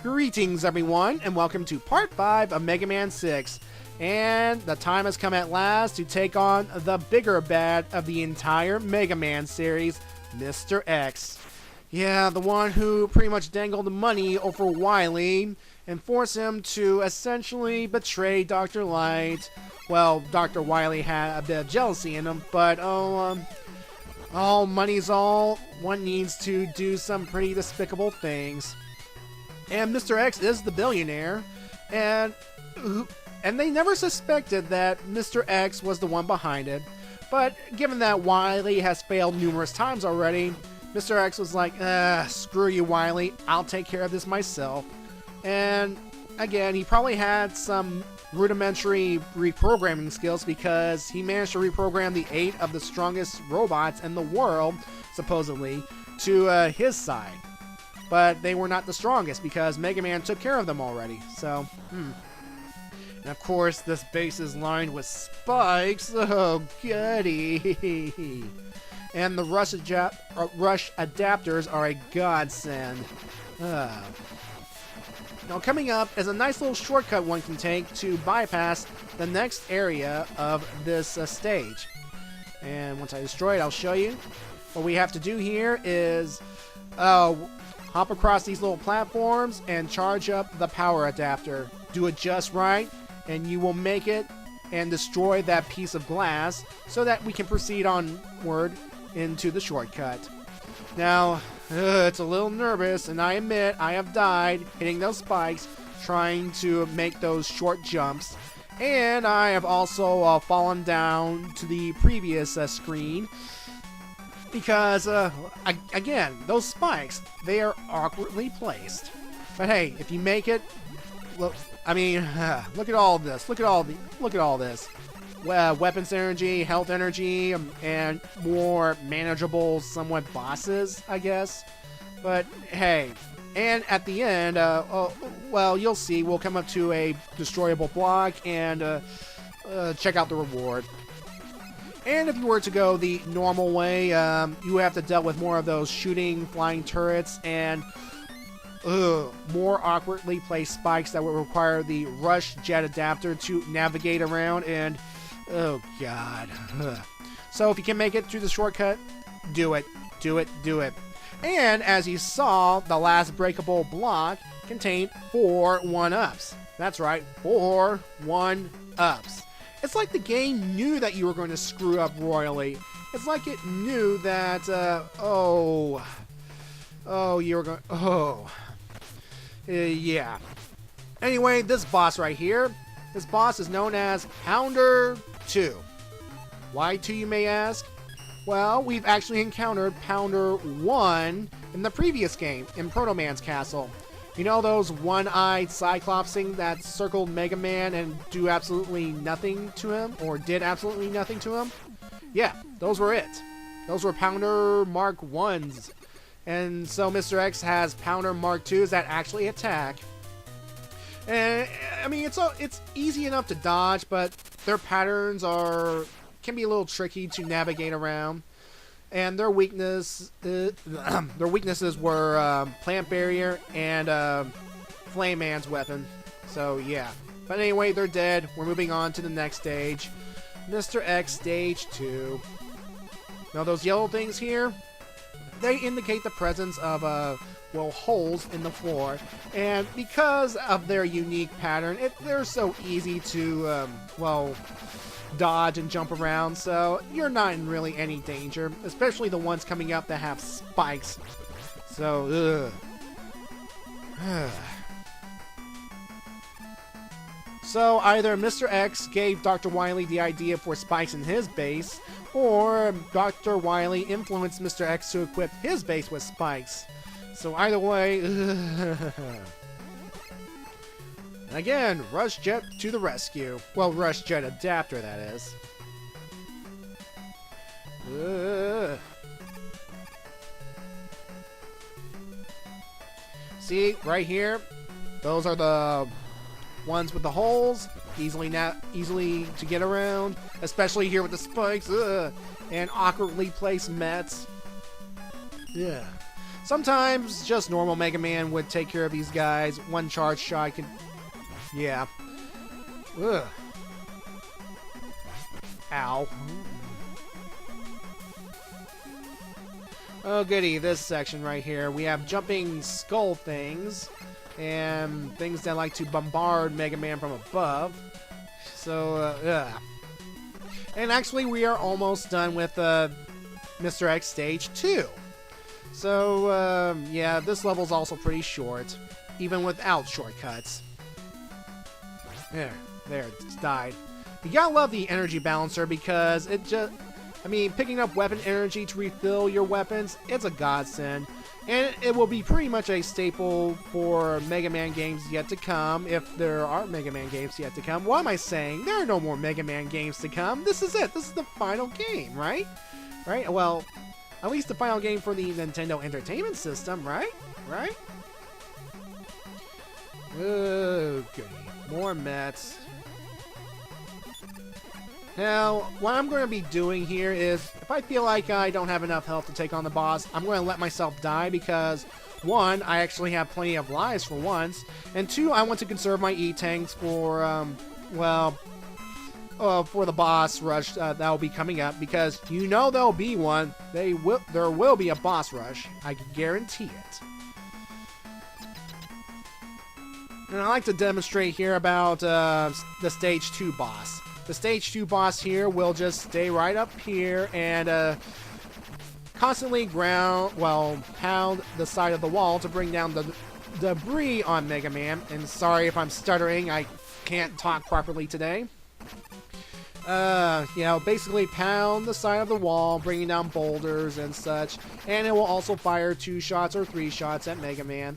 Greetings everyone, and welcome to part 5 of Mega Man 6. And the time has come at last to take on the bigger bad of the entire Mega Man series, Mr. X. Yeah, the one who pretty much dangled the money over Wily and forced him to essentially betray Dr. Light. Well, Dr. Wily had a bit of jealousy in him, but money's all. One needs to do some pretty despicable things. And Mr. X is the billionaire, and they never suspected that Mr. X was the one behind it. But given that Wily has failed numerous times already, Mr. X was like, screw you, Wily, I'll take care of this myself. And again, he probably had some rudimentary reprogramming skills because he managed to reprogram the 8 of the strongest robots in the world, supposedly, to his side. But they were not the strongest because Mega Man took care of them already. So, And of course, this base is lined with spikes. Oh, goody. And the rush adapters are a godsend. Now, coming up is a nice little shortcut one can take to bypass the next area of this stage. And once I destroy it, I'll show you. What we have to do here is hop across these little platforms and charge up the power adapter. Do it just right, and you will make it and destroy that piece of glass so that we can proceed onward into the shortcut. Now, it's a little nervous, and I admit I have died hitting those spikes trying to make those short jumps. And I have also fallen down to the previous screen because, again, those spikes, they are awkwardly placed. But hey, if you make it, look, I mean, look at all this. Look at all this. Weapons energy, health energy, and more manageable, somewhat bosses, I guess. But hey, and at the end, well, you'll see. We'll come up to a destroyable block and check out the reward. And if you were to go the normal way, you have to deal with more of those shooting, flying turrets and more awkwardly placed spikes that would require the rush jet adapter to navigate around. And oh god. So if you can make it through the shortcut, do it. Do it. Do it. And as you saw, the last breakable block contained 4 1-ups. That's right, 4 1-ups. It's like the game knew that you were going to screw up royally. It's like it knew that, you were going, yeah. Anyway, this boss right here, this boss is known as Pounder 2. Why 2, you may ask? Well, we've actually encountered Pounder 1 in the previous game, in Proto Man's Castle. You know those one-eyed Cyclops thing that circled Mega Man and do absolutely nothing to him? Or did absolutely nothing to him? Yeah, those were it. Those were Pounder Mark 1s. And so Mr. X has Pounder Mark 2s that actually attack. And, I mean, it's easy enough to dodge, but their patterns can be a little tricky to navigate around. And their weaknesses were Plant Barrier and Flame Man's weapon. So yeah. But anyway, they're dead. We're moving on to the next stage, Mr. X Stage 2. Now those yellow things here, they indicate the presence of holes in the floor. And because of their unique pattern, they're so easy to dodge and jump around, so you're not in really any danger, especially the ones coming up that have spikes. So, So either Mr. X gave Dr. Wily the idea for spikes in his base, or Dr. Wily influenced Mr. X to equip his base with spikes. So either way, and again, Rush Jet to the rescue. Well, Rush Jet adapter, that is. See, right here, those are the ones with the holes. Easily to get around, especially here with the spikes. And awkwardly placed Mets. Yeah. Sometimes just normal Mega Man would take care of these guys. One charge shot can... Yeah. Ugh. Ow. Oh goody, this section right here. We have jumping skull things. And things that like to bombard Mega Man from above. So, ugh. And actually, we are almost done with Mr. X Stage 2. So, yeah, this level's also pretty short, even without shortcuts. There, it's died. You gotta love the energy balancer because it just... I mean, picking up weapon energy to refill your weapons, it's a godsend. And it will be pretty much a staple for Mega Man games yet to come, if there are Mega Man games yet to come. What am I saying? There are no more Mega Man games to come. This is it. This is the final game, right? Right? Well, at least the final game for the Nintendo Entertainment System, right? Right? Oh, goody. More Mets. Now, what I'm going to be doing here is, if I feel like I don't have enough health to take on the boss, I'm going to let myself die because, one, I actually have plenty of lives for once, and two, I want to conserve my E-tanks for, for the boss rush that will be coming up, because you know there'll be one. There will be a boss rush. I can guarantee it. And I like to demonstrate here about the Stage 2 boss. The Stage 2 boss here will just stay right up here and constantly pound the side of the wall to bring down the debris on Mega Man. And sorry if I'm stuttering, I can't talk properly today. Basically pound the side of the wall, bringing down boulders and such. And it will also fire 2 shots or 3 shots at Mega Man.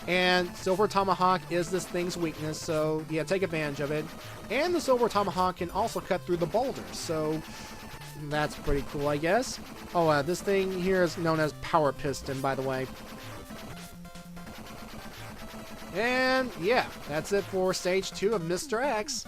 And Silver Tomahawk is this thing's weakness, so yeah, take advantage of it. And the Silver Tomahawk can also cut through the boulders, so that's pretty cool, I guess. Oh, this thing here is known as Power Piston, by the way. And yeah, that's it for Stage 2 of Mr. X.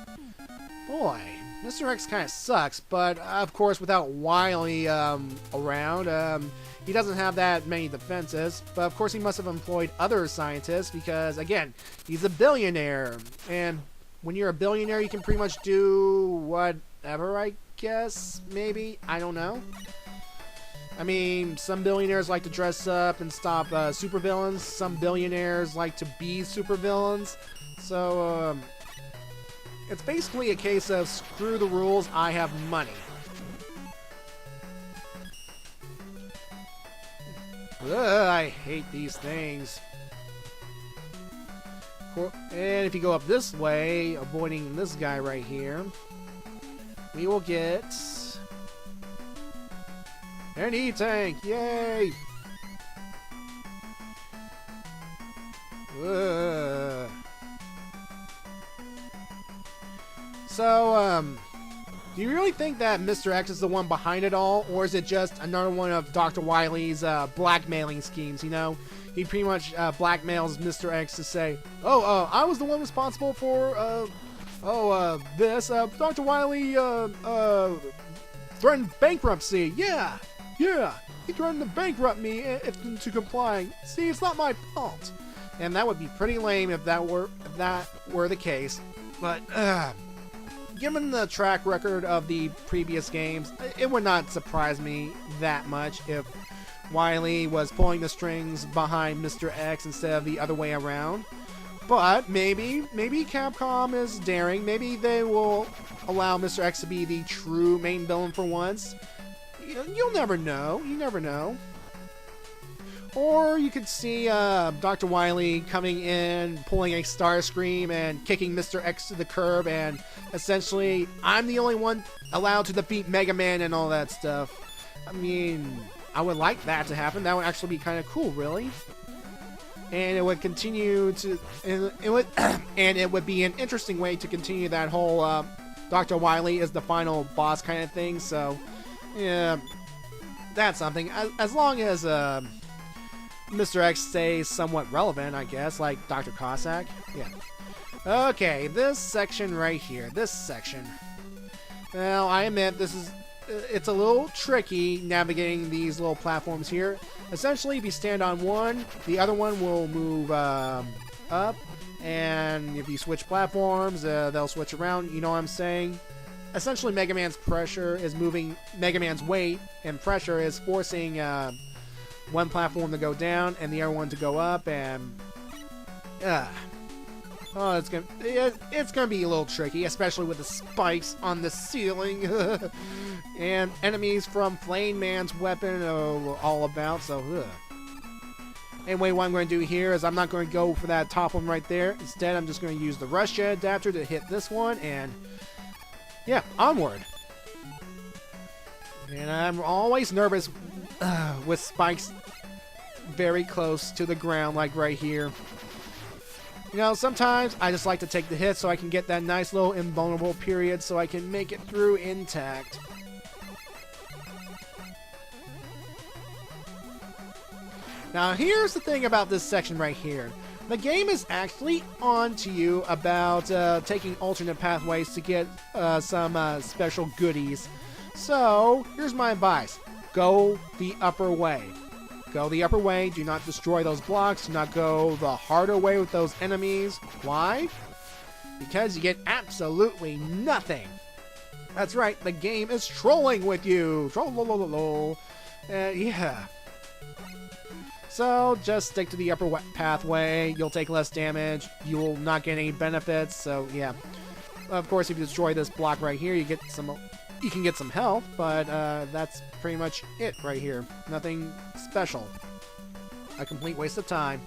Boy, Mr. X kind of sucks, but of course without Wily around, he doesn't have that many defenses, but of course he must have employed other scientists because, again, he's a billionaire. And when you're a billionaire, you can pretty much do whatever, I guess, maybe? I don't know. I mean, some billionaires like to dress up and stop supervillains. Some billionaires like to be supervillains. So, it's basically a case of screw the rules, I have money. Ugh, I hate these things. And if you go up this way, avoiding this guy right here, we will get an E-tank! Yay! Ugh. So, do you really think that Mr. X is the one behind it all, or is it just another one of Dr. Wily's blackmailing schemes, you know? He pretty much blackmails Mr. X to say, I was the one responsible for, this. Dr. Wily, threatened bankruptcy. Yeah, he threatened to bankrupt me if to comply. See, it's not my fault. And that would be pretty lame if that were the case. But, given the track record of the previous games, it would not surprise me that much if Wily was pulling the strings behind Mr. X instead of the other way around. But maybe Capcom is daring. Maybe they will allow Mr. X to be the true main villain for once. You'll never know. You never know. Or you could see Dr. Wily coming in, pulling a Starscream and kicking Mr. X to the curb, and essentially, I'm the only one allowed to defeat Mega Man and all that stuff. I mean, I would like that to happen. That would actually be kind of cool, really. And it would continue to, and it would be an interesting way to continue that whole Dr. Wily is the final boss kind of thing. So, yeah, that's something. As long as Mr. X stays somewhat relevant, I guess, like Dr. Cossack. Yeah. Okay, this section right here. This section. Well, I admit this is it's a little tricky navigating these little platforms here. Essentially, if you stand on one, the other one will move up, and if you switch platforms, they'll switch around. You know what I'm saying? Essentially, Mega Man's pressure is moving. Mega Man's weight and pressure is forcing one platform to go down and the other one to go up, and oh, it's gonna be a little tricky, especially with the spikes on the ceiling and enemies from Flame Man's weapon all about. So, anyway, what I'm going to do here is I'm not going to go for that top one right there. Instead, I'm just going to use the rush jet adapter to hit this one, and yeah, onward. And I'm always nervous with spikes very close to the ground, like right here. You know, sometimes I just like to take the hit so I can get that nice little invulnerable period so I can make it through intact. Now, here's the thing about this section right here. The game is actually on to you about taking alternate pathways to get some special goodies. So, here's my advice. Go the upper way. Go the upper way. Do not destroy those blocks. Do not go the harder way with those enemies. Why? Because you get absolutely nothing. That's right. The game is trolling with you. Troll. Yeah. So, just stick to the upper pathway. You'll take less damage. You will not get any benefits. So, yeah. Of course, if you destroy this block right here, you can get some health, but that's pretty much it right here. Nothing special. A complete waste of time.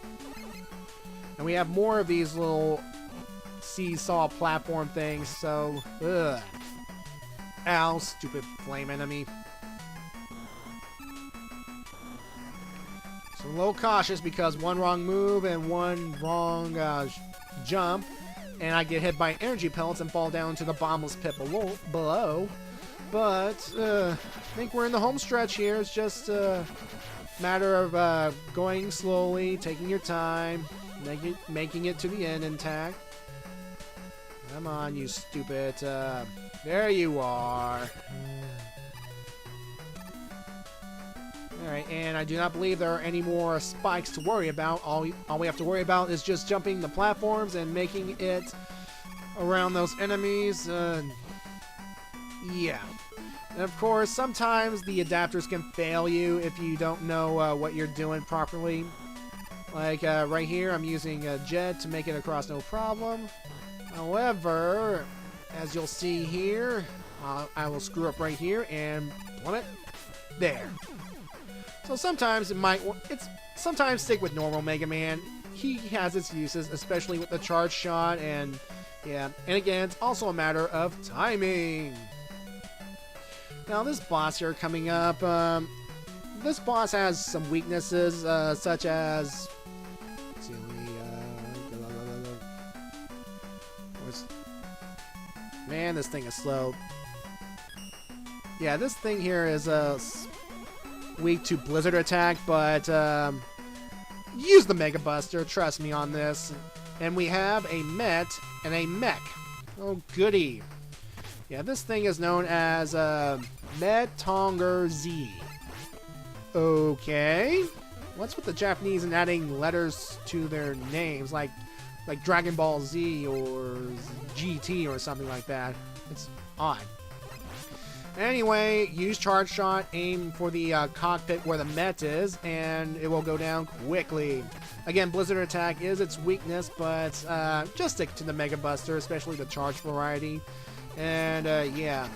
And we have more of these little seesaw platform things, so... Ugh. Ow, stupid flame enemy. So a little cautious because one wrong move and one wrong jump, and I get hit by energy pellets and fall down to the bottomless pit below. But I think we're in the home stretch here. It's just a matter of going slowly, taking your time, making it to the end intact. Come on, you stupid. There you are. Alright, and I do not believe there are any more spikes to worry about. All we have to worry about is just jumping the platforms and making it around those enemies. Yeah. And of course, sometimes the adapters can fail you if you don't know what you're doing properly. Like right here, I'm using a jet to make it across no problem. However, as you'll see here, I will screw up right here and plummet. There. So sometimes sometimes stick with normal Mega Man. He has its uses, especially with the charge shot, and yeah. And again, it's also a matter of timing. Now this boss here coming up, this boss has some weaknesses, such as, let's see, man, this thing is slow. Yeah, this thing here is weak to Blizzard attack, but use the Mega Buster, trust me on this. And we have a Met and a Mech. Oh, goody. Yeah, this thing is known as Mettool Z. Okay. What's with the Japanese and adding letters to their names, like Dragon Ball Z or GT or something like that? It's odd. Anyway, use charge shot, aim for the cockpit where the Met is, and it will go down quickly. Again, Blizzard attack is its weakness, but just stick to the Mega Buster, especially the charge variety. And yeah.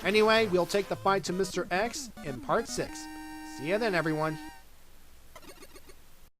Anyway, we'll take the fight to Mr. X in part 6. See ya then, everyone.